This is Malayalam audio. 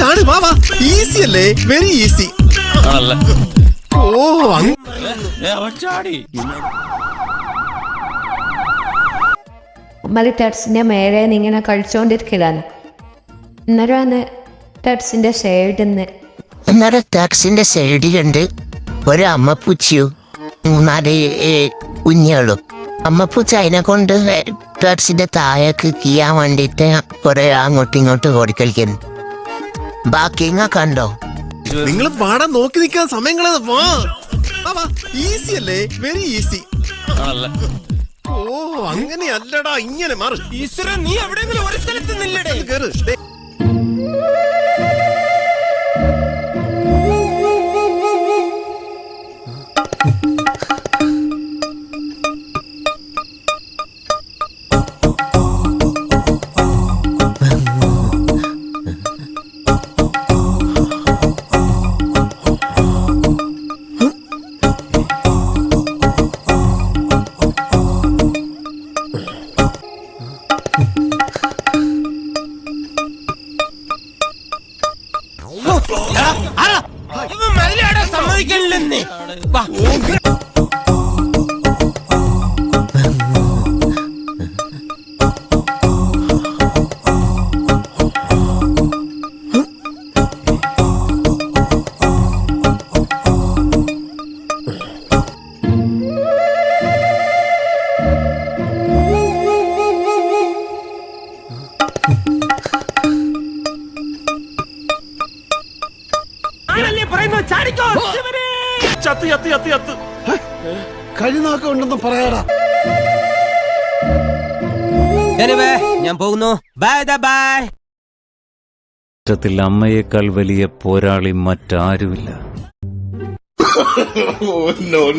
ചാടി വാ വാ. ഈസി അല്ലേ? Very easy. ഓ ചാടി മലി ടെറസിന്റെ മേലെ ഇങ്ങനെ കളിച്ചോണ്ടിരിക്കലാണ്. അന്നേരമാണ് ടെറസിന്റെ സൈഡിന്ന് അന്നേരം ടെറസിന്റെ സൈഡിലുണ്ട് ഒരു അമ്മപ്പൂച്ചിയും 3-4 കുഞ്ഞുകളും. അമ്മപ്പൂച്ച അതിനെ കൊണ്ട് ടെറസിന്റെ താഴേക്ക് കീയാൻ വേണ്ടിയിട്ട് കുറെ അങ്ങോട്ടും ഇങ്ങോട്ടും ഓടിക്കളിക്കുന്നു. ബാക്കി ഇങ്ങ കണ്ടോ? നിങ്ങൾ പാടാൻ നോക്കി നിൽക്കാൻ സമയങ്ങളെ വാ. ഈസി അല്ലേ? Very easy. ഓ അങ്ങനെയല്ലടാ, ഇങ്ങനെ മാറി. നീ എവിടെയെങ്കിലും ഒരു സ്ഥലത്ത് നില്ലടേ. കേറ്. സമ്മതിക്കണില്ലെന്നേ. കഴിനാക്കുണ്ടെന്ന് പറയാടാ. ഞാൻ പോകുന്നു. Bye bye. അമ്മയേക്കാൾ വലിയ പോരാളി മറ്റാരുമില്ല. no.